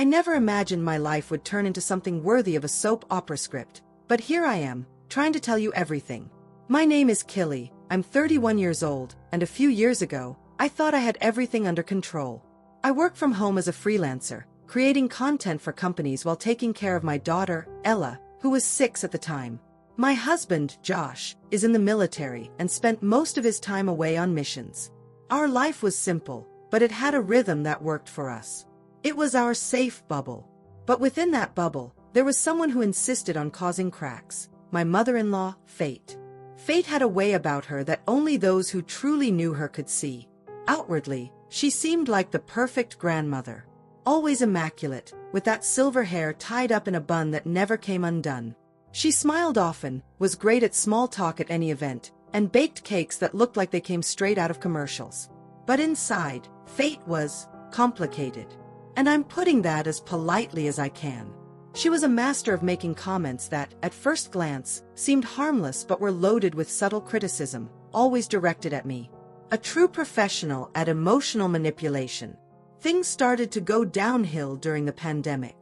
I never imagined my life would turn into something worthy of a soap opera script, but here I am, trying to tell you everything. My name is Killy, I'm 31 years old, and a few years ago, I thought I had everything under control. I work from home as a freelancer, creating content for companies while taking care of my daughter, Ella, who was 6 at the time. My husband, Josh, is in the military and spent most of his time away on missions. Our life was simple, but it had a rhythm that worked for us. It was our safe bubble. But within that bubble, there was someone who insisted on causing cracks. My mother-in-law, Fate. Fate had a way about her that only those who truly knew her could see. Outwardly, she seemed like the perfect grandmother. Always immaculate, with that silver hair tied up in a bun that never came undone. She smiled often, was great at small talk at any event, and baked cakes that looked like they came straight out of commercials. But inside, Fate was complicated. And I'm putting that as politely as I can. She was a master of making comments that, at first glance, seemed harmless but were loaded with subtle criticism, always directed at me. A true professional at emotional manipulation. Things started to go downhill during the pandemic.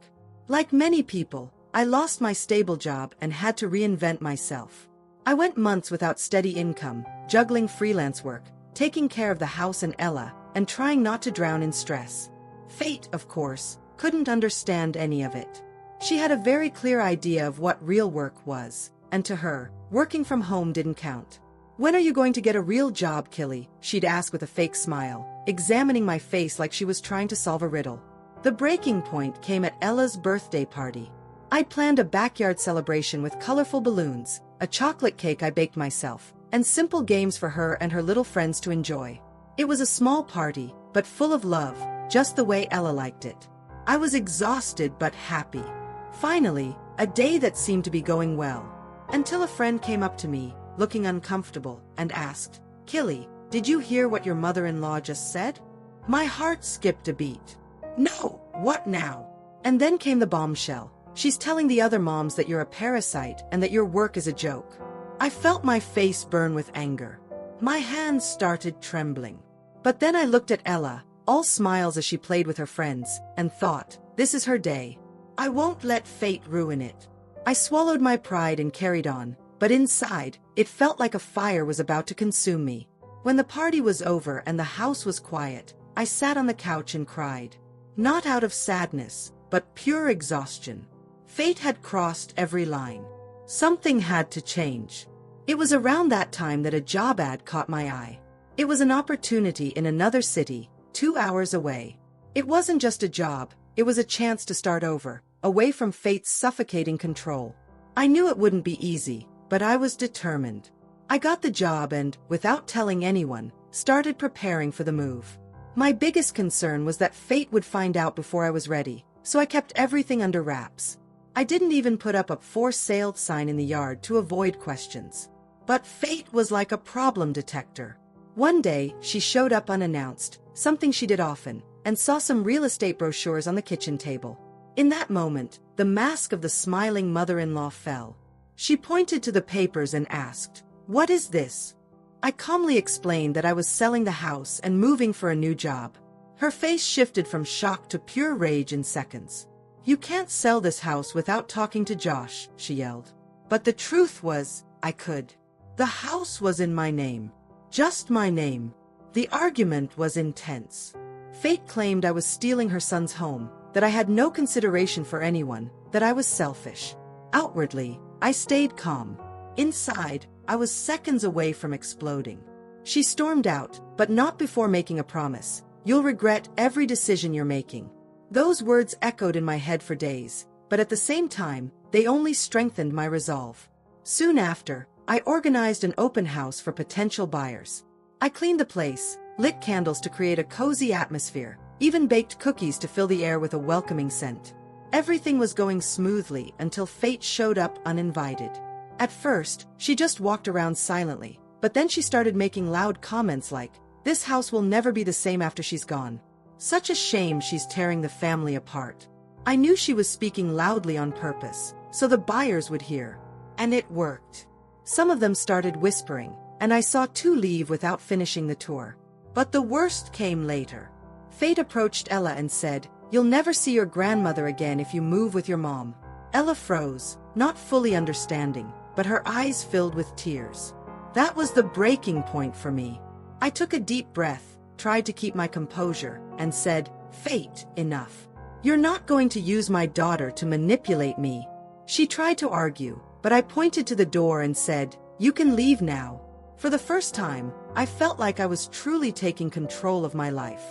Like many people, I lost my stable job and had to reinvent myself. I went months without steady income, juggling freelance work, taking care of the house and Ella, and trying not to drown in stress. Fate, of course, couldn't understand any of it. She had a very clear idea of what real work was, and to her, working from home didn't count. "When are you going to get a real job, Killy?" she'd ask with a fake smile, examining my face like she was trying to solve a riddle. The breaking point came at Ella's birthday party. I'd planned a backyard celebration with colorful balloons, a chocolate cake I baked myself, and simple games for her and her little friends to enjoy. It was a small party, but full of love, just the way Ella liked it. I was exhausted but happy. Finally, a day that seemed to be going well. Until a friend came up to me, looking uncomfortable, and asked, "Killy, did you hear what your mother-in-law just said?" My heart skipped a beat. "No, what now?" And then came the bombshell. "She's telling the other moms that you're a parasite and that your work is a joke." I felt my face burn with anger. My hands started trembling. But then I looked at Ella, all smiles as she played with her friends, and thought, this is her day. I won't let fate ruin it. I swallowed my pride and carried on, but inside, it felt like a fire was about to consume me. When the party was over and the house was quiet, I sat on the couch and cried. Not out of sadness, but pure exhaustion. Fate had crossed every line. Something had to change. It was around that time that a job ad caught my eye. It was an opportunity in another city, 2 hours away. It wasn't just a job, it was a chance to start over, away from fate's suffocating control. I knew it wouldn't be easy, but I was determined. I got the job and, without telling anyone, started preparing for the move. My biggest concern was that fate would find out before I was ready, so I kept everything under wraps. I didn't even put up a "for sale" sign in the yard to avoid questions. But fate was like a problem detector. One day, she showed up unannounced, something she did often, and saw some real estate brochures on the kitchen table. In that moment, the mask of the smiling mother-in-law fell. She pointed to the papers and asked, "What is this?" I calmly explained that I was selling the house and moving for a new job. Her face shifted from shock to pure rage in seconds. "You can't sell this house without talking to Josh," she yelled. But the truth was, I could. The house was in my name. Just my name. The argument was intense. Fate claimed I was stealing her son's home, that I had no consideration for anyone, that I was selfish. Outwardly, I stayed calm. Inside, I was seconds away from exploding. She stormed out, but not before making a promise. "You'll regret every decision you're making." Those words echoed in my head for days, but at the same time, they only strengthened my resolve. Soon after, I organized an open house for potential buyers. I cleaned the place, lit candles to create a cozy atmosphere, even baked cookies to fill the air with a welcoming scent. Everything was going smoothly until fate showed up uninvited. At first, she just walked around silently, but then she started making loud comments like, "This house will never be the same after she's gone. Such a shame she's tearing the family apart." I knew she was speaking loudly on purpose, so the buyers would hear. And it worked. Some of them started whispering, and I saw 2 leave without finishing the tour. But the worst came later. Fate approached Ella and said, "You'll never see your grandmother again if you move with your mom." Ella froze, not fully understanding, but her eyes filled with tears. That was the breaking point for me. I took a deep breath, tried to keep my composure, and said, "Fate, enough. You're not going to use my daughter to manipulate me." She tried to argue, but I pointed to the door and said, "You can leave now." For the first time, I felt like I was truly taking control of my life.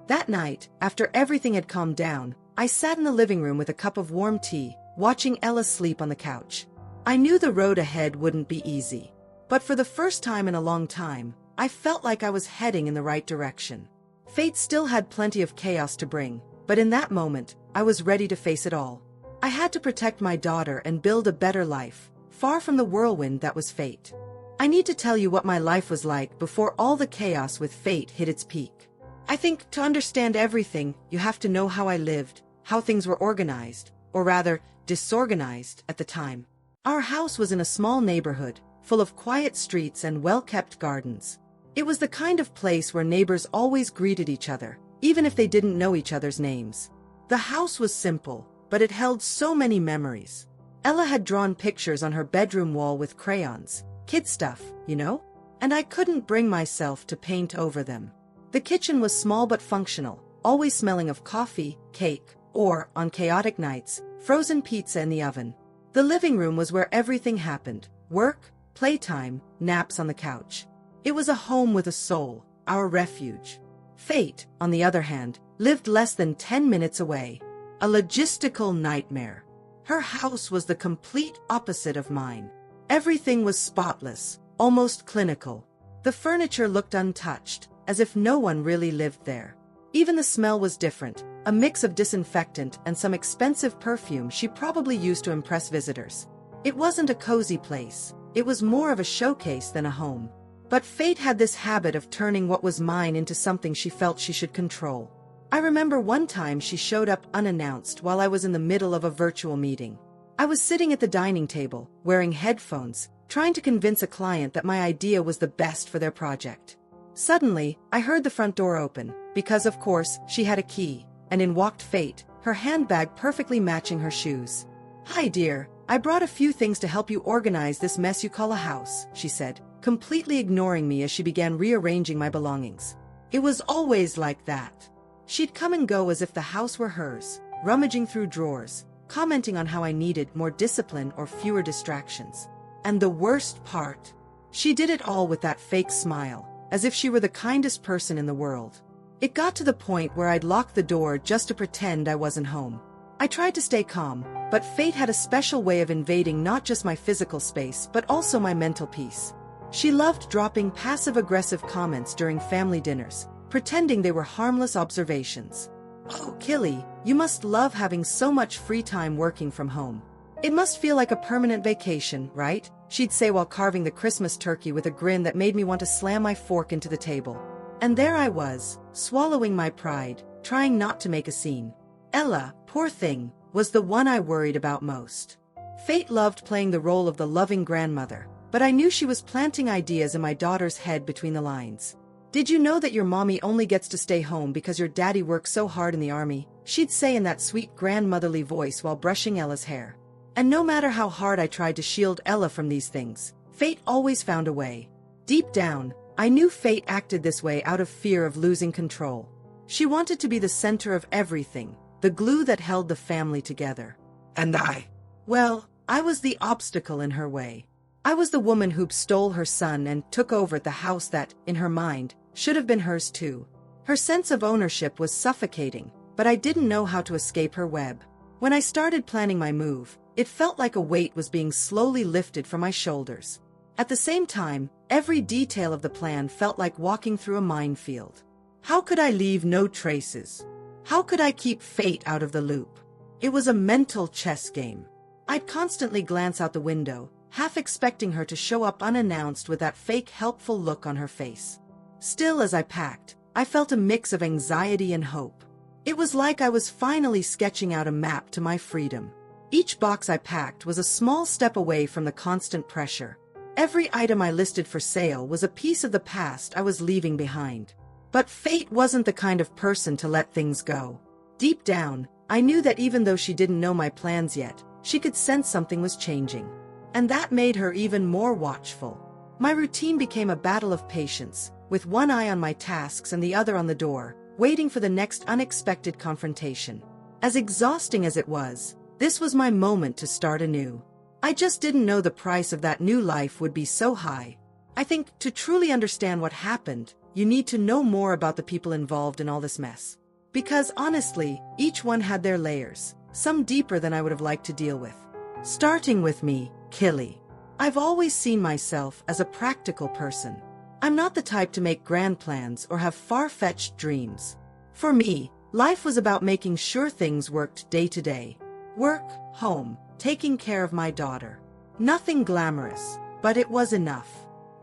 That night, after everything had calmed down, I sat in the living room with a cup of warm tea, watching Ella sleep on the couch. I knew the road ahead wouldn't be easy. But for the first time in a long time, I felt like I was heading in the right direction. Fate still had plenty of chaos to bring, but in that moment, I was ready to face it all. I had to protect my daughter and build a better life, far from the whirlwind that was fate. I need to tell you what my life was like before all the chaos with fate hit its peak. I think to understand everything, you have to know how I lived, how things were organized, or rather, disorganized at the time. Our house was in a small neighborhood, full of quiet streets and well-kept gardens. It was the kind of place where neighbors always greeted each other, even if they didn't know each other's names. The house was simple, but it held so many memories. Ella had drawn pictures on her bedroom wall with crayons, kid stuff, you know? And I couldn't bring myself to paint over them. The kitchen was small but functional, always smelling of coffee, cake, or, on chaotic nights, frozen pizza in the oven. The living room was where everything happened: work, playtime, naps on the couch. It was a home with a soul, our refuge. Fate, on the other hand, lived less than 10 minutes away. A logistical nightmare. Her house was the complete opposite of mine. Everything was spotless, almost clinical. The furniture looked untouched, as if no one really lived there. Even the smell was different, a mix of disinfectant and some expensive perfume she probably used to impress visitors. It wasn't a cozy place, it was more of a showcase than a home. But fate had this habit of turning what was mine into something she felt she should control. I remember one time she showed up unannounced while I was in the middle of a virtual meeting. I was sitting at the dining table, wearing headphones, trying to convince a client that my idea was the best for their project. Suddenly, I heard the front door open, because of course, she had a key, and in walked Fate, her handbag perfectly matching her shoes. "Hi dear, I brought a few things to help you organize this mess you call a house," she said, completely ignoring me as she began rearranging my belongings. It was always like that. She'd come and go as if the house were hers, rummaging through drawers, commenting on how I needed more discipline or fewer distractions. And the worst part, she did it all with that fake smile, as if she were the kindest person in the world. It got to the point where I'd lock the door just to pretend I wasn't home. I tried to stay calm, but fate had a special way of invading not just my physical space but also my mental peace. She loved dropping passive-aggressive comments during family dinners, pretending they were harmless observations. "Oh, Killy, you must love having so much free time working from home. It must feel like a permanent vacation, right?" she'd say while carving the Christmas turkey with a grin that made me want to slam my fork into the table. And there I was, swallowing my pride, trying not to make a scene. Ella, poor thing, was the one I worried about most. Fate loved playing the role of the loving grandmother, but I knew she was planting ideas in my daughter's head between the lines. "Did you know that your mommy only gets to stay home because your daddy works so hard in the army?" she'd say in that sweet grandmotherly voice while brushing Ella's hair. And no matter how hard I tried to shield Ella from these things, fate always found a way. Deep down, I knew fate acted this way out of fear of losing control. She wanted to be the center of everything, the glue that held the family together. And well, I was the obstacle in her way. I was the woman who stole her son and took over the house that, in her mind, should have been hers too. Her sense of ownership was suffocating, but I didn't know how to escape her web. When I started planning my move, it felt like a weight was being slowly lifted from my shoulders. At the same time, every detail of the plan felt like walking through a minefield. How could I leave no traces? How could I keep fate out of the loop? It was a mental chess game. I'd constantly glance out the window, half expecting her to show up unannounced with that fake helpful look on her face. Still, as I packed, I felt a mix of anxiety and hope. It was like I was finally sketching out a map to my freedom. Each box I packed was a small step away from the constant pressure. Every item I listed for sale was a piece of the past I was leaving behind. But fate wasn't the kind of person to let things go. Deep down, I knew that even though she didn't know my plans yet, she could sense something was changing. And that made her even more watchful. My routine became a battle of patience, with one eye on my tasks and the other on the door, waiting for the next unexpected confrontation. As exhausting as it was, this was my moment to start anew. I just didn't know the price of that new life would be so high. I think to truly understand what happened, you need to know more about the people involved in all this mess. Because honestly, each one had their layers, some deeper than I would have liked to deal with. Starting with me, Killy. I've always seen myself as a practical person. I'm not the type to make grand plans or have far-fetched dreams. For me, life was about making sure things worked day to day. Work, home, taking care of my daughter. Nothing glamorous, but it was enough.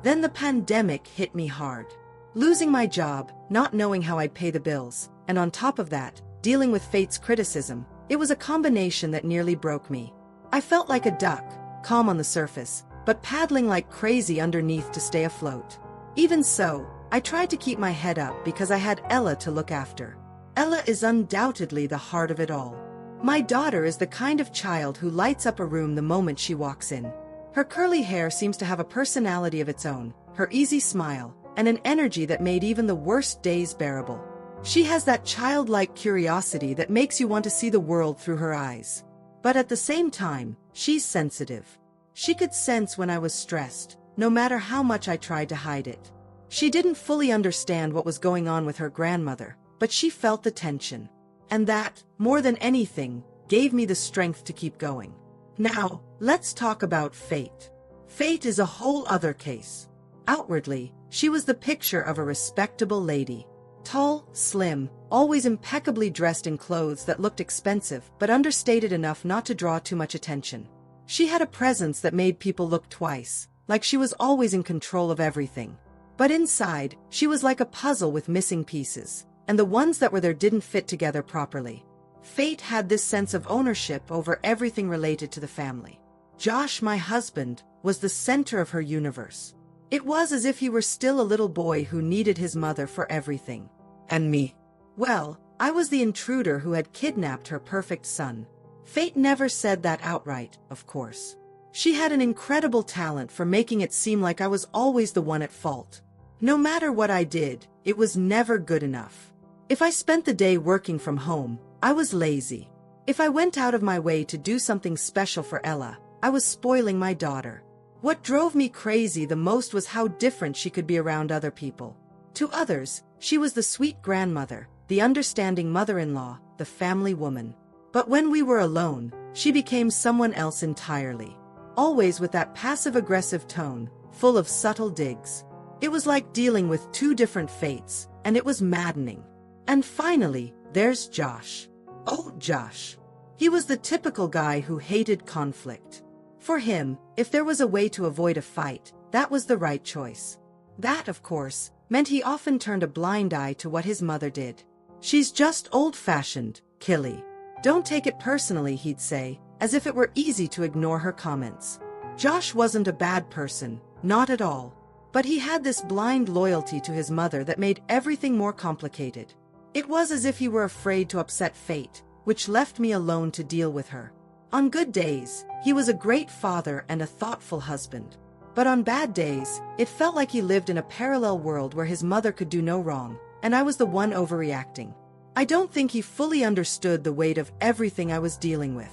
Then the pandemic hit me hard. Losing my job, not knowing how I'd pay the bills, and on top of that, dealing with fate's criticism, it was a combination that nearly broke me. I felt like a duck, calm on the surface, but paddling like crazy underneath to stay afloat. Even so, I tried to keep my head up because I had Ella to look after. Ella is undoubtedly the heart of it all. My daughter is the kind of child who lights up a room the moment she walks in. Her curly hair seems to have a personality of its own, her easy smile, and an energy that made even the worst days bearable. She has that childlike curiosity that makes you want to see the world through her eyes. But at the same time, she's sensitive. She could sense when I was stressed, no matter how much I tried to hide it. She didn't fully understand what was going on with her grandmother, but she felt the tension. And that, more than anything, gave me the strength to keep going. Now, let's talk about Fate. Fate is a whole other case. Outwardly, she was the picture of a respectable lady. Tall, slim, always impeccably dressed in clothes that looked expensive but understated enough not to draw too much attention. She had a presence that made people look twice, like she was always in control of everything. But inside, she was like a puzzle with missing pieces, and the ones that were there didn't fit together properly. Fate had this sense of ownership over everything related to the family. Josh, my husband, was the center of her universe. It was as if he were still a little boy who needed his mother for everything. And me? Well, I was the intruder who had kidnapped her perfect son. Fate never said that outright, of course. She had an incredible talent for making it seem like I was always the one at fault. No matter what I did, it was never good enough. If I spent the day working from home, I was lazy. If I went out of my way to do something special for Ella, I was spoiling my daughter. What drove me crazy the most was how different she could be around other people. To others, she was the sweet grandmother, the understanding mother-in-law, the family woman. But when we were alone, she became someone else entirely. Always with that passive-aggressive tone, full of subtle digs. It was like dealing with two different fates, and it was maddening. And finally, there's Josh. Oh, Josh. He was the typical guy who hated conflict. For him, if there was a way to avoid a fight, that was the right choice. That, of course, meant he often turned a blind eye to what his mother did. She's just old-fashioned, Killy. Don't take it personally, he'd say, as if it were easy to ignore her comments. Josh wasn't a bad person, not at all. But he had this blind loyalty to his mother that made everything more complicated. It was as if he were afraid to upset fate, which left me alone to deal with her. On good days, he was a great father and a thoughtful husband. But on bad days, it felt like he lived in a parallel world where his mother could do no wrong, and I was the one overreacting. I don't think he fully understood the weight of everything I was dealing with.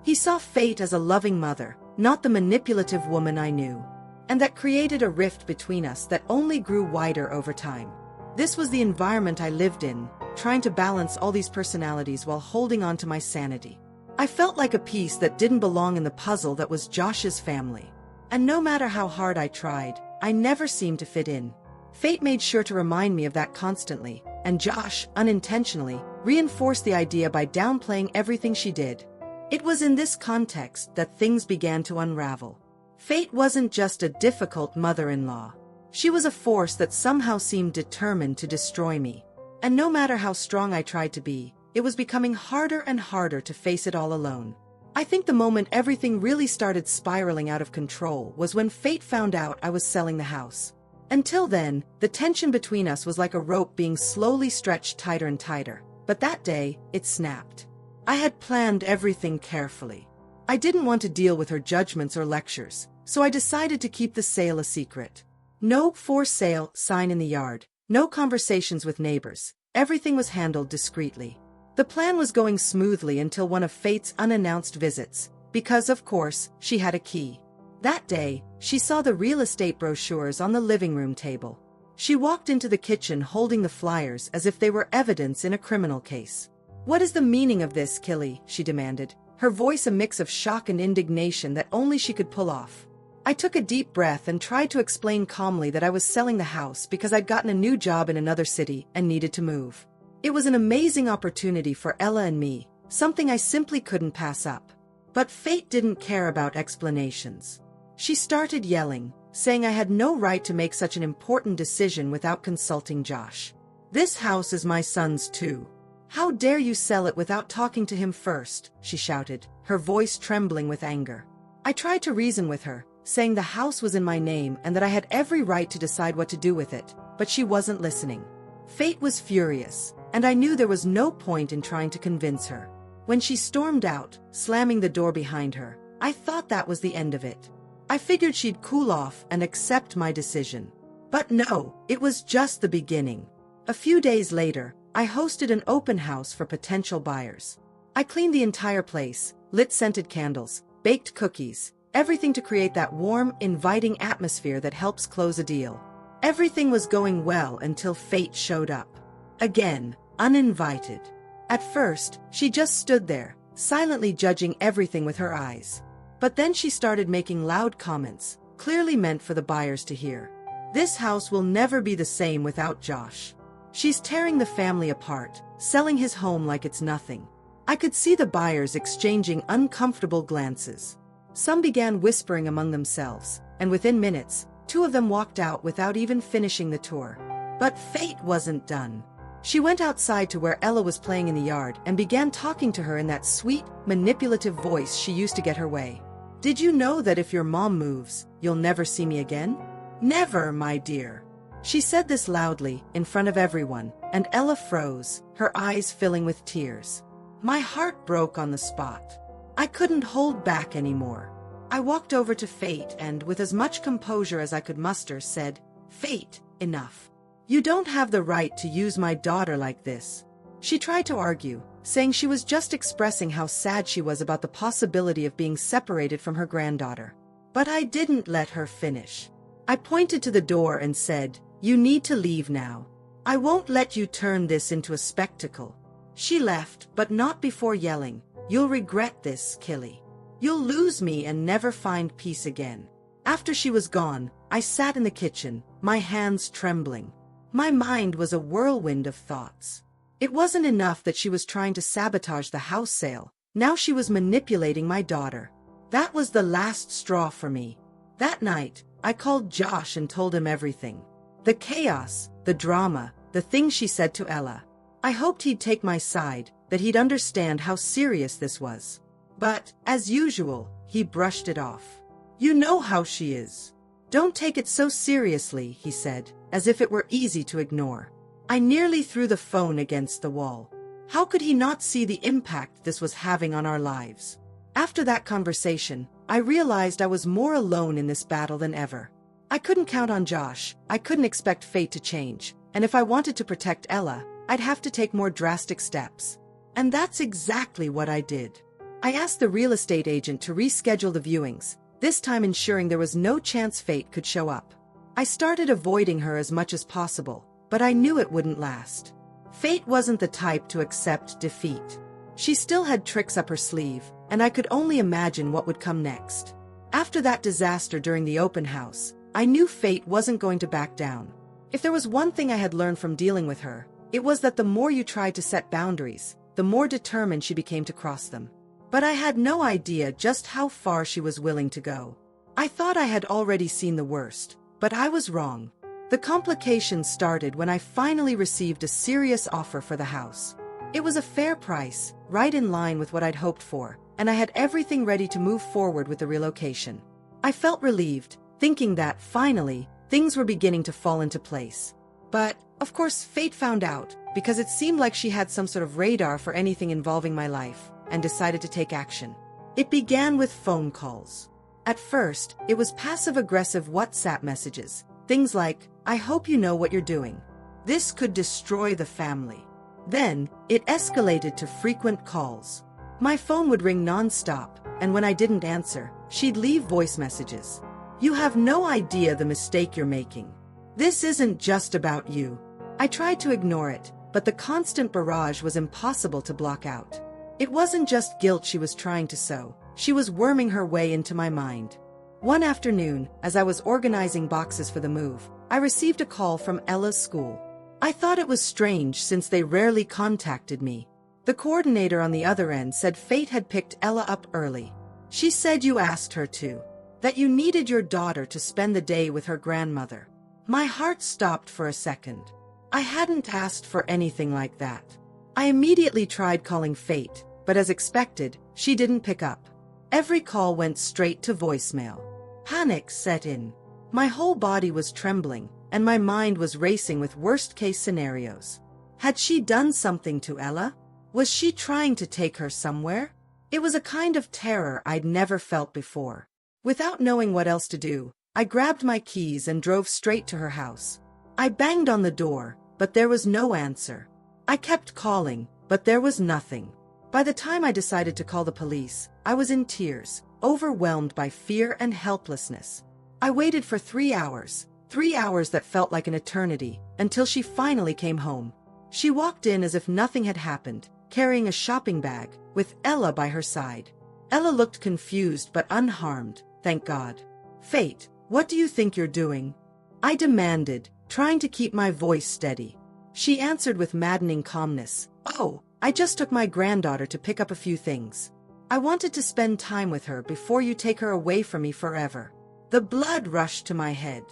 He saw Fate as a loving mother, not the manipulative woman I knew. And that created a rift between us that only grew wider over time. This was the environment I lived in, trying to balance all these personalities while holding on to my sanity. I felt like a piece that didn't belong in the puzzle that was Josh's family. And no matter how hard I tried, I never seemed to fit in. Fate made sure to remind me of that constantly, and Josh, unintentionally, reinforced the idea by downplaying everything she did. It was in this context that things began to unravel. Fate wasn't just a difficult mother-in-law. She was a force that somehow seemed determined to destroy me. And no matter how strong I tried to be, it was becoming harder and harder to face it all alone. I think the moment everything really started spiraling out of control was when Fate found out I was selling the house. Until then, the tension between us was like a rope being slowly stretched tighter and tighter. But that day, it snapped. I had planned everything carefully. I didn't want to deal with her judgments or lectures, so I decided to keep the sale a secret. No for sale sign in the yard, no conversations with neighbors. Everything was handled discreetly. The plan was going smoothly until one of Fate's unannounced visits, because of course, she had a key. That day, she saw the real estate brochures on the living room table. She walked into the kitchen holding the flyers as if they were evidence in a criminal case. "What is the meaning of this, Killy?" she demanded, her voice a mix of shock and indignation that only she could pull off. I took a deep breath and tried to explain calmly that I was selling the house because I'd gotten a new job in another city and needed to move. It was an amazing opportunity for Ella and me, something I simply couldn't pass up. But Fate didn't care about explanations. She started yelling, saying I had no right to make such an important decision without consulting Josh. "This house is my son's too. How dare you sell it without talking to him first?" she shouted, her voice trembling with anger. I tried to reason with her, saying the house was in my name and that I had every right to decide what to do with it, but she wasn't listening. Fate was furious, and I knew there was no point in trying to convince her. When she stormed out, slamming the door behind her, I thought that was the end of it. I figured she'd cool off and accept my decision. But no, it was just the beginning. A few days later, I hosted an open house for potential buyers. I cleaned the entire place, lit scented candles, baked cookies, everything to create that warm, inviting atmosphere that helps close a deal. Everything was going well until Fate showed up. Again, uninvited. At first, she just stood there, silently judging everything with her eyes. But then she started making loud comments, clearly meant for the buyers to hear. "This house will never be the same without Josh. She's tearing the family apart, selling his home like it's nothing." I could see the buyers exchanging uncomfortable glances. Some began whispering among themselves, and within minutes, 2 of them walked out without even finishing the tour. But Fate wasn't done. She went outside to where Ella was playing in the yard and began talking to her in that sweet, manipulative voice she used to get her way. "Did you know that if your mom moves, you'll never see me again?" "Never, my dear." She said this loudly, in front of everyone, and Ella froze, her eyes filling with tears. My heart broke on the spot. I couldn't hold back anymore. I walked over to Fate and, with as much composure as I could muster, said, "Fate, enough. You don't have the right to use my daughter like this." She tried to argue, saying she was just expressing how sad she was about the possibility of being separated from her granddaughter. But I didn't let her finish. I pointed to the door and said, "You need to leave now. I won't let you turn this into a spectacle." She left, but not before yelling, "You'll regret this, Killy. You'll lose me and never find peace again." After she was gone, I sat in the kitchen, my hands trembling. My mind was a whirlwind of thoughts. It wasn't enough that she was trying to sabotage the house sale. Now she was manipulating my daughter. That was the last straw for me. That night, I called Josh and told him everything. The chaos, the drama, the things she said to Ella. I hoped he'd take my side, that he'd understand how serious this was. But, as usual, he brushed it off. "You know how she is. Don't take it so seriously," he said, as if it were easy to ignore. I nearly threw the phone against the wall. How could he not see the impact this was having on our lives? After that conversation, I realized I was more alone in this battle than ever. I couldn't count on Josh, I couldn't expect Fate to change, and if I wanted to protect Ella, I'd have to take more drastic steps. And that's exactly what I did. I asked the real estate agent to reschedule the viewings, this time ensuring there was no chance Fate could show up. I started avoiding her as much as possible, but I knew it wouldn't last. Fate wasn't the type to accept defeat. She still had tricks up her sleeve, and I could only imagine what would come next. After that disaster during the open house, I knew Fate wasn't going to back down. If there was one thing I had learned from dealing with her, it was that the more you tried to set boundaries, the more determined she became to cross them. But I had no idea just how far she was willing to go. I thought I had already seen the worst, but I was wrong. The complications started when I finally received a serious offer for the house. It was a fair price, right in line with what I'd hoped for, and I had everything ready to move forward with the relocation. I felt relieved, thinking that, finally, things were beginning to fall into place. But, of course, Fate found out, because it seemed like she had some sort of radar for anything involving my life, and decided to take action. It began with phone calls. At first, it was passive-aggressive WhatsApp messages, things like, "I hope you know what you're doing. This could destroy the family." Then, it escalated to frequent calls. My phone would ring non-stop, and when I didn't answer, she'd leave voice messages. "You have no idea the mistake you're making. This isn't just about you." I tried to ignore it, but the constant barrage was impossible to block out. It wasn't just guilt she was trying to sow, she was worming her way into my mind. One afternoon, as I was organizing boxes for the move, I received a call from Ella's school. I thought it was strange since they rarely contacted me. The coordinator on the other end said Fate had picked Ella up early. "She said you asked her to. That you needed your daughter to spend the day with her grandmother." My heart stopped for a second. I hadn't asked for anything like that. I immediately tried calling Fate, but as expected, she didn't pick up. Every call went straight to voicemail. Panic set in. My whole body was trembling, and my mind was racing with worst-case scenarios. Had she done something to Ella? Was she trying to take her somewhere? It was a kind of terror I'd never felt before. Without knowing what else to do, I grabbed my keys and drove straight to her house. I banged on the door, but there was no answer. I kept calling, but there was nothing. By the time I decided to call the police, I was in tears, overwhelmed by fear and helplessness. I waited for 3 hours, 3 hours that felt like an eternity, until she finally came home. She walked in as if nothing had happened, carrying a shopping bag, with Ella by her side. Ella looked confused but unharmed, thank God. "Fate, what do you think you're doing?" I demanded, trying to keep my voice steady. She answered with maddening calmness, "Oh, I just took my granddaughter to pick up a few things. I wanted to spend time with her before you take her away from me forever." The blood rushed to my head.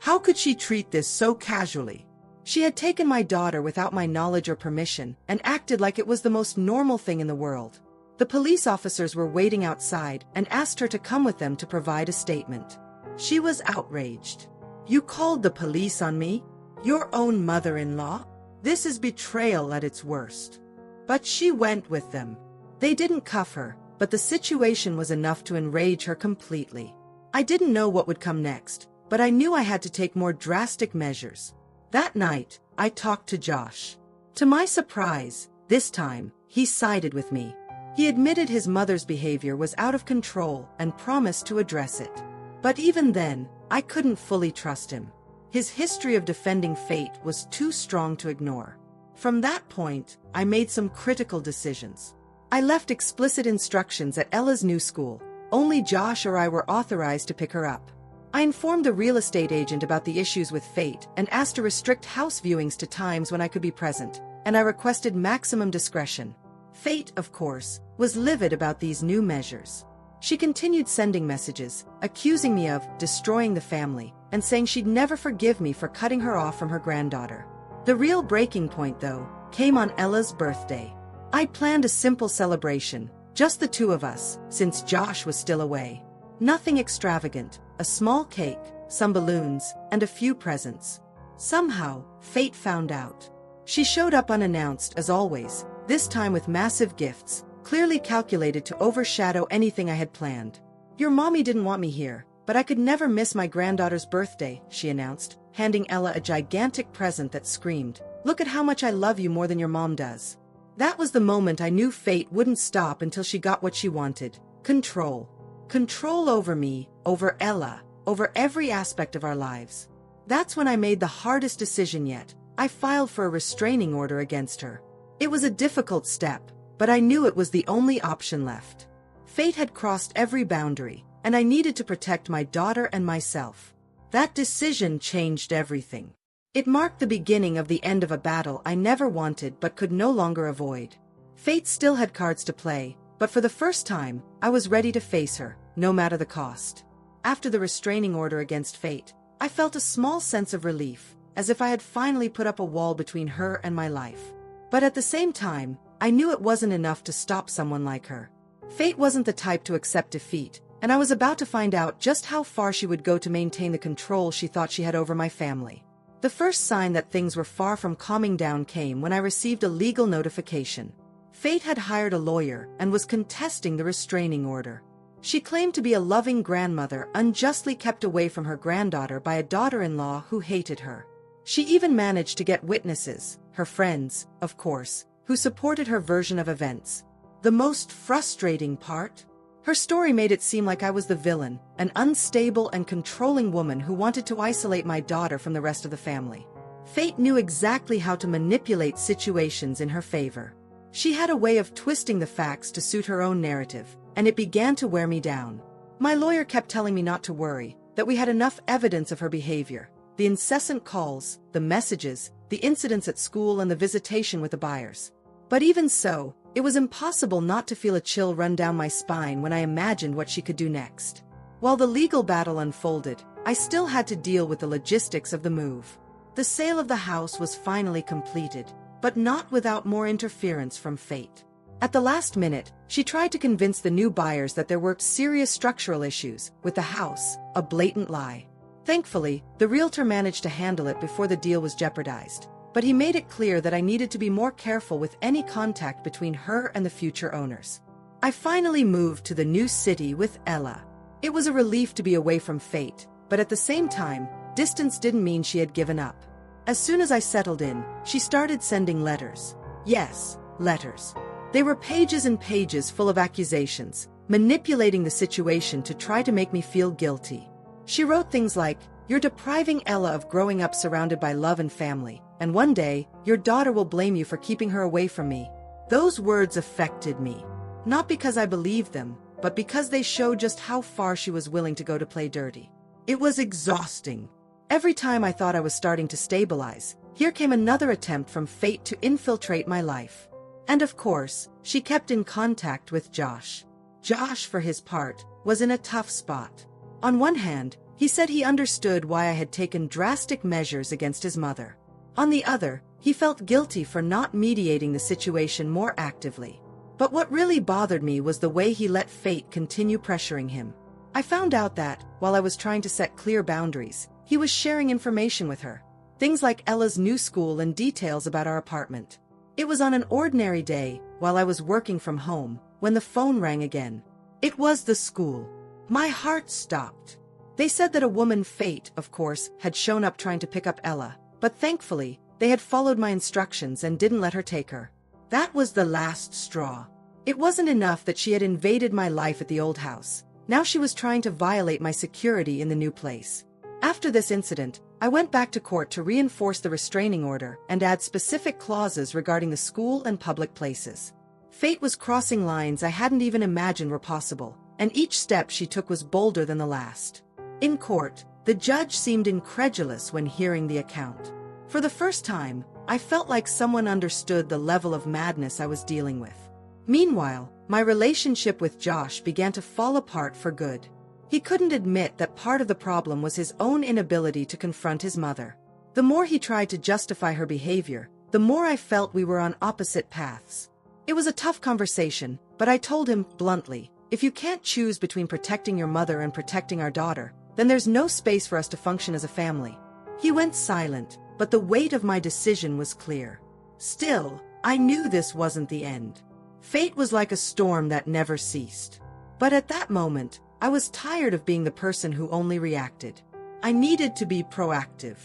How could she treat this so casually? She had taken my daughter without my knowledge or permission and acted like it was the most normal thing in the world. The police officers were waiting outside and asked her to come with them to provide a statement. She was outraged. "You called the police on me? Your own mother-in-law? This is betrayal at its worst." But she went with them. They didn't cuff her, but the situation was enough to enrage her completely. I didn't know what would come next, but I knew I had to take more drastic measures. That night, I talked to Josh. To my surprise, this time, he sided with me. He admitted his mother's behavior was out of control and promised to address it. But even then, I couldn't fully trust him. His history of defending Fate was too strong to ignore. From that point, I made some critical decisions. I left explicit instructions at Ella's new school. Only Josh or I were authorized to pick her up. I informed the real estate agent about the issues with Fate and asked to restrict house viewings to times when I could be present, and I requested maximum discretion. Fate, of course, was livid about these new measures. She continued sending messages, accusing me of destroying the family, and saying she'd never forgive me for cutting her off from her granddaughter. The real breaking point, though, came on Ella's birthday. I'd planned a simple celebration, just the two of us, since Josh was still away. Nothing extravagant, a small cake, some balloons, and a few presents. Somehow, Fate found out. She showed up unannounced as always, this time with massive gifts, clearly calculated to overshadow anything I had planned. "Your mommy didn't want me here, but I could never miss my granddaughter's birthday," she announced, handing Ella a gigantic present that screamed, "Look at how much I love you more than your mom does." That was the moment I knew Fate wouldn't stop until she got what she wanted. Control. Control over me, over Ella, over every aspect of our lives. That's when I made the hardest decision yet. I filed for a restraining order against her. It was a difficult step, but I knew it was the only option left. Fate had crossed every boundary, and I needed to protect my daughter and myself. That decision changed everything. It marked the beginning of the end of a battle I never wanted but could no longer avoid. Fate still had cards to play, but for the first time, I was ready to face her, no matter the cost. After the restraining order against Fate, I felt a small sense of relief, as if I had finally put up a wall between her and my life. But at the same time, I knew it wasn't enough to stop someone like her. Fate wasn't the type to accept defeat, and I was about to find out just how far she would go to maintain the control she thought she had over my family. The first sign that things were far from calming down came when I received a legal notification. Fate had hired a lawyer and was contesting the restraining order. She claimed to be a loving grandmother unjustly kept away from her granddaughter by a daughter-in-law who hated her. She even managed to get witnesses, her friends, of course, who supported her version of events. The most frustrating part? Her story made it seem like I was the villain, an unstable and controlling woman who wanted to isolate my daughter from the rest of the family. Fate knew exactly how to manipulate situations in her favor. She had a way of twisting the facts to suit her own narrative, and it began to wear me down. My lawyer kept telling me not to worry, that we had enough evidence of her behavior. The incessant calls, the messages, the incidents at school and the visitation with the buyers. But even so, it was impossible not to feel a chill run down my spine when I imagined what she could do next. While the legal battle unfolded, I still had to deal with the logistics of the move. The sale of the house was finally completed, but not without more interference from fate. At the last minute, she tried to convince the new buyers that there were serious structural issues with the house, a blatant lie. Thankfully, the realtor managed to handle it before the deal was jeopardized. But he made it clear that I needed to be more careful with any contact between her and the future owners. I finally moved to the new city with Ella. It was a relief to be away from fate, but at the same time, distance didn't mean she had given up. As soon as I settled in, she started sending letters. Yes, letters. They were pages and pages full of accusations, manipulating the situation to try to make me feel guilty. She wrote things like, "You're depriving Ella of growing up surrounded by love and family, and one day, your daughter will blame you for keeping her away from me." Those words affected me. Not because I believed them, but because they showed just how far she was willing to go to play dirty. It was exhausting. Every time I thought I was starting to stabilize, here came another attempt from fate to infiltrate my life. And of course, she kept in contact with Josh. Josh, for his part, was in a tough spot. On one hand, he said he understood why I had taken drastic measures against his mother. On the other, he felt guilty for not mediating the situation more actively. But what really bothered me was the way he let fate continue pressuring him. I found out that, while I was trying to set clear boundaries, he was sharing information with her. Things like Ella's new school and details about our apartment. It was on an ordinary day, while I was working from home, when the phone rang again. It was the school. My heart stopped. They said that a woman, Fate, of course, had shown up trying to pick up Ella, but thankfully, they had followed my instructions and didn't let her take her. That was the last straw. It wasn't enough that she had invaded my life at the old house. Now she was trying to violate my security in the new place. After this incident, I went back to court to reinforce the restraining order and add specific clauses regarding the school and public places. Fate was crossing lines I hadn't even imagined were possible, and each step she took was bolder than the last. In court, the judge seemed incredulous when hearing the account. For the first time, I felt like someone understood the level of madness I was dealing with. Meanwhile, my relationship with Josh began to fall apart for good. He couldn't admit that part of the problem was his own inability to confront his mother. The more he tried to justify her behavior, the more I felt we were on opposite paths. It was a tough conversation, but I told him bluntly, if you can't choose between protecting your mother and protecting our daughter, then there's no space for us to function as a family. He went silent, but the weight of my decision was clear. Still, I knew this wasn't the end. Fate was like a storm that never ceased. But at that moment, I was tired of being the person who only reacted. I needed to be proactive.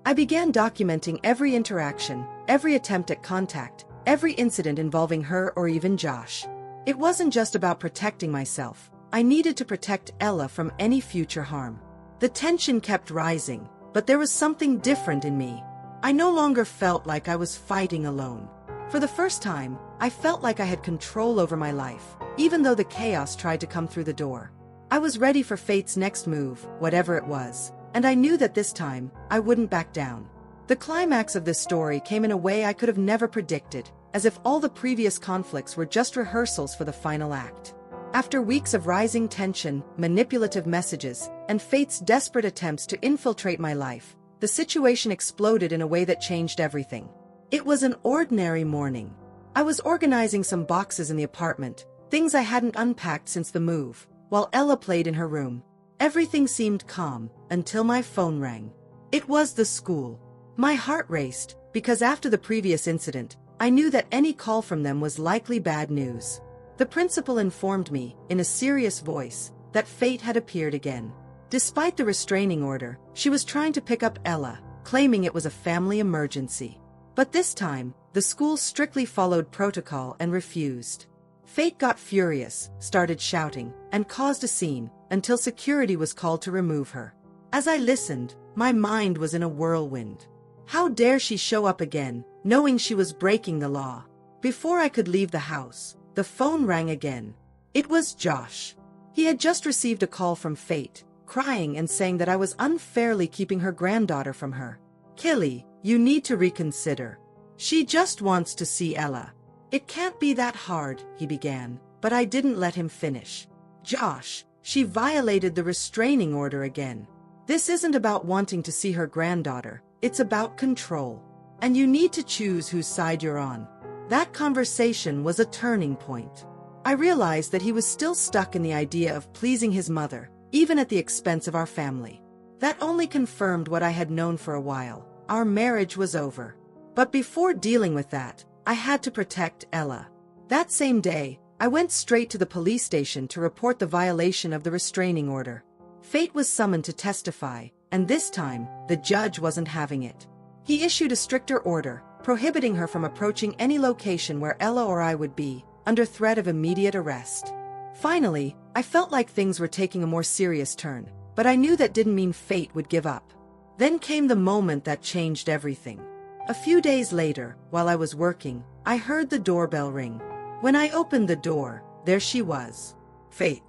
I began documenting every interaction, every attempt at contact, every incident involving her or even Josh. It wasn't just about protecting myself. I needed to protect Ella from any future harm. The tension kept rising, but there was something different in me. I no longer felt like I was fighting alone. For the first time, I felt like I had control over my life, even though the chaos tried to come through the door. I was ready for fate's next move, whatever it was, and I knew that this time, I wouldn't back down. The climax of this story came in a way I could have never predicted, as if all the previous conflicts were just rehearsals for the final act. After weeks of rising tension, manipulative messages, and fate's desperate attempts to infiltrate my life, the situation exploded in a way that changed everything. It was an ordinary morning. I was organizing some boxes in the apartment, things I hadn't unpacked since the move, while Ella played in her room. Everything seemed calm, until my phone rang. It was the school. My heart raced, because after the previous incident, I knew that any call from them was likely bad news. The principal informed me, in a serious voice, that fate had appeared again. Despite the restraining order, she was trying to pick up Ella, claiming it was a family emergency. But this time, the school strictly followed protocol and refused. Fate got furious, started shouting, and caused a scene, until security was called to remove her. As I listened, my mind was in a whirlwind. How dare she show up again, knowing she was breaking the law? Before I could leave the house, the phone rang again. It was Josh. He had just received a call from Fate, crying and saying that I was unfairly keeping her granddaughter from her. "Killy, you need to reconsider. She just wants to see Ella." "It can't be that hard," he began, but I didn't let him finish. "Josh, she violated the restraining order again. This isn't about wanting to see her granddaughter, it's about control. And you need to choose whose side you're on." That conversation was a turning point. I realized that he was still stuck in the idea of pleasing his mother, even at the expense of our family. That only confirmed what I had known for a while. Our marriage was over. But before dealing with that, I had to protect Ella. That same day, I went straight to the police station to report the violation of the restraining order. Fate was summoned to testify, and this time, the judge wasn't having it. He issued a stricter order, prohibiting her from approaching any location where Ella or I would be, under threat of immediate arrest. Finally, I felt like things were taking a more serious turn, but I knew that didn't mean Fate would give up. Then came the moment that changed everything. A few days later, while I was working, I heard the doorbell ring. When I opened the door, there she was. Fate.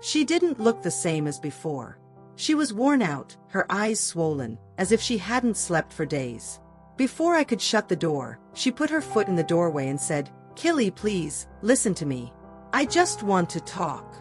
She didn't look the same as before. She was worn out, her eyes swollen, as if she hadn't slept for days. Before I could shut the door, she put her foot in the doorway and said, "Killy, please, listen to me. I just want to talk."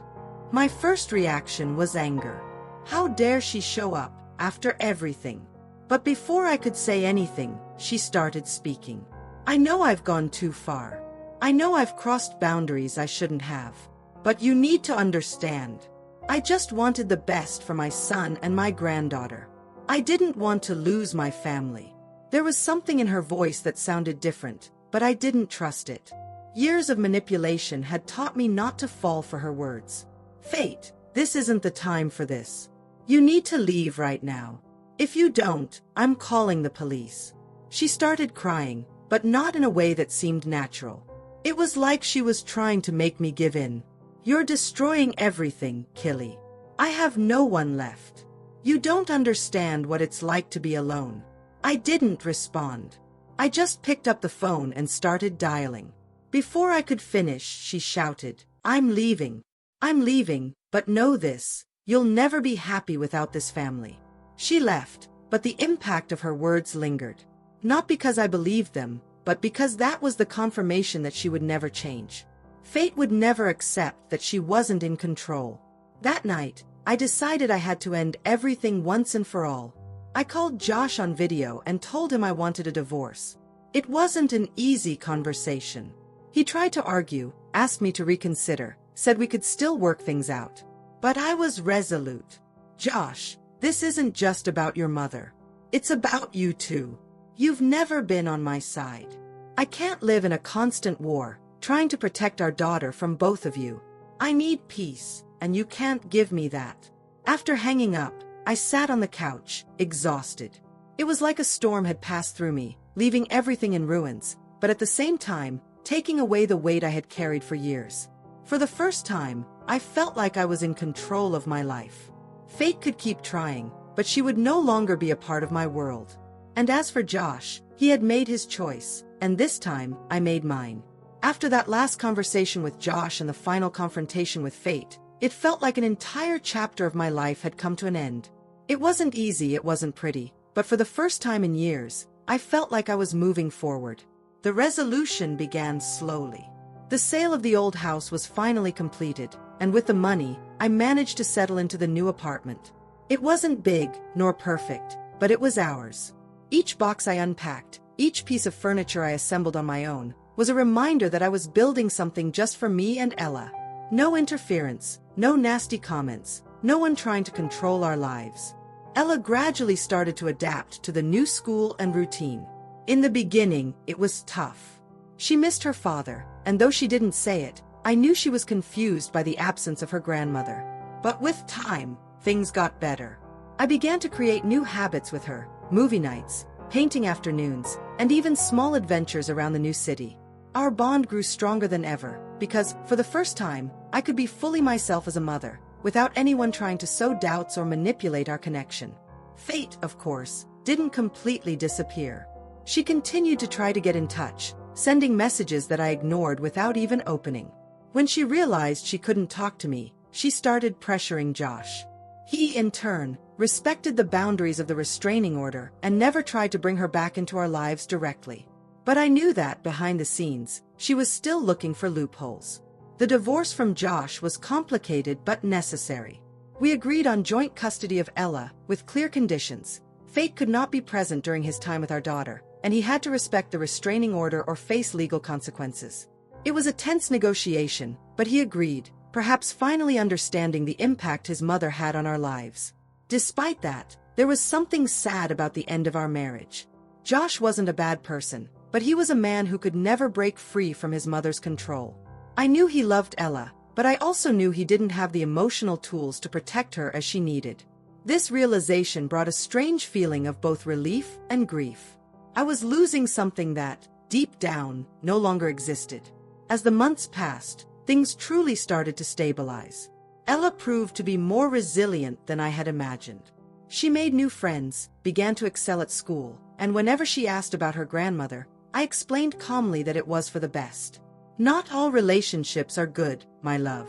My first reaction was anger. How dare she show up, after everything? But before I could say anything, she started speaking. "I know I've gone too far. I know I've crossed boundaries I shouldn't have. But you need to understand. I just wanted the best for my son and my granddaughter. I didn't want to lose my family." There was something in her voice that sounded different, but I didn't trust it. Years of manipulation had taught me not to fall for her words. "Fate, this isn't the time for this. You need to leave right now. If you don't, I'm calling the police." She started crying, but not in a way that seemed natural. It was like she was trying to make me give in. "You're destroying everything, Killy. I have no one left. You don't understand what it's like to be alone." I didn't respond. I just picked up the phone and started dialing. Before I could finish, she shouted, "I'm leaving. I'm leaving, but know this, you'll never be happy without this family." She left, but the impact of her words lingered. Not because I believed them, but because that was the confirmation that she would never change. Fate would never accept that she wasn't in control. That night, I decided I had to end everything once and for all. I called Josh on video and told him I wanted a divorce. It wasn't an easy conversation. He tried to argue, asked me to reconsider, said we could still work things out. But I was resolute. "Josh, this isn't just about your mother. It's about you too. You've never been on my side. I can't live in a constant war, trying to protect our daughter from both of you. I need peace, and you can't give me that." After hanging up, I sat on the couch, exhausted. It was like a storm had passed through me, leaving everything in ruins, but at the same time, taking away the weight I had carried for years. For the first time, I felt like I was in control of my life. Fate could keep trying, but she would no longer be a part of my world. And as for Josh, he had made his choice, and this time, I made mine. After that last conversation with Josh and the final confrontation with Fate, it felt like an entire chapter of my life had come to an end. It wasn't easy, it wasn't pretty, but for the first time in years, I felt like I was moving forward. The resolution began slowly. The sale of the old house was finally completed, and with the money, I managed to settle into the new apartment. It wasn't big, nor perfect, but it was ours. Each box I unpacked, each piece of furniture I assembled on my own, was a reminder that I was building something just for me and Ella. No interference, no nasty comments, no one trying to control our lives. Ella gradually started to adapt to the new school and routine. In the beginning, it was tough. She missed her father, and though she didn't say it, I knew she was confused by the absence of her grandmother. But with time, things got better. I began to create new habits with her, movie nights, painting afternoons, and even small adventures around the new city. Our bond grew stronger than ever, because, for the first time, I could be fully myself as a mother, without anyone trying to sow doubts or manipulate our connection. Fate, of course, didn't completely disappear. She continued to try to get in touch, sending messages that I ignored without even opening. When she realized she couldn't talk to me, she started pressuring Josh. He, in turn, respected the boundaries of the restraining order and never tried to bring her back into our lives directly. But I knew that, behind the scenes, she was still looking for loopholes. The divorce from Josh was complicated but necessary. We agreed on joint custody of Ella, with clear conditions. Fate could not be present during his time with our daughter, and he had to respect the restraining order or face legal consequences. It was a tense negotiation, but he agreed, perhaps finally understanding the impact his mother had on our lives. Despite that, there was something sad about the end of our marriage. Josh wasn't a bad person, but he was a man who could never break free from his mother's control. I knew he loved Ella, but I also knew he didn't have the emotional tools to protect her as she needed. This realization brought a strange feeling of both relief and grief. I was losing something that, deep down, no longer existed. As the months passed, things truly started to stabilize. Ella proved to be more resilient than I had imagined. She made new friends, began to excel at school, and whenever she asked about her grandmother, I explained calmly that it was for the best. Not all relationships are good, my love.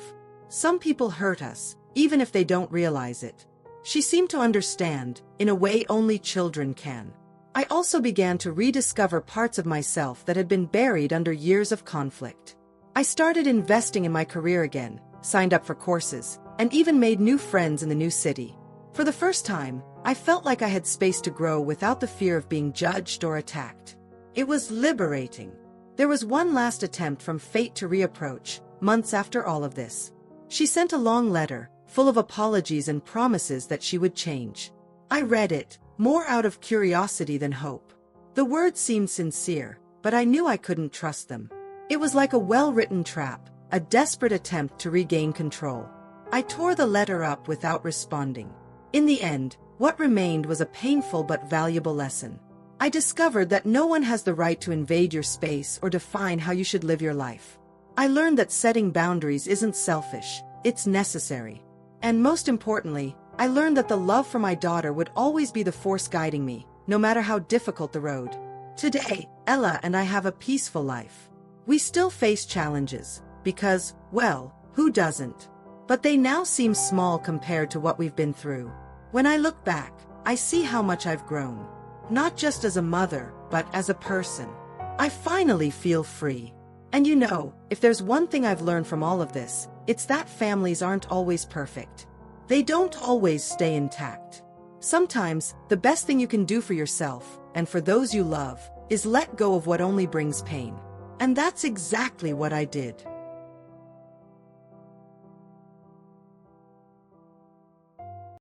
Some people hurt us, even if they don't realize it. She seemed to understand, in a way only children can. I also began to rediscover parts of myself that had been buried under years of conflict. I started investing in my career again, signed up for courses, and even made new friends in the new city. For the first time, I felt like I had space to grow without the fear of being judged or attacked. It was liberating. There was one last attempt from fate to reapproach, months after all of this. She sent a long letter, full of apologies and promises that she would change. I read it, more out of curiosity than hope. The words seemed sincere, but I knew I couldn't trust them. It was like a well-written trap, a desperate attempt to regain control. I tore the letter up without responding. In the end, what remained was a painful but valuable lesson. I discovered that no one has the right to invade your space or define how you should live your life. I learned that setting boundaries isn't selfish, it's necessary. And most importantly, I learned that the love for my daughter would always be the force guiding me, no matter how difficult the road. Today, Ella and I have a peaceful life. We still face challenges, because, well, who doesn't? But they now seem small compared to what we've been through. When I look back, I see how much I've grown. Not just as a mother, but as a person. I finally feel free. And you know, if there's one thing I've learned from all of this, it's that families aren't always perfect. They don't always stay intact. Sometimes, the best thing you can do for yourself, and for those you love, is let go of what only brings pain. And that's exactly what I did.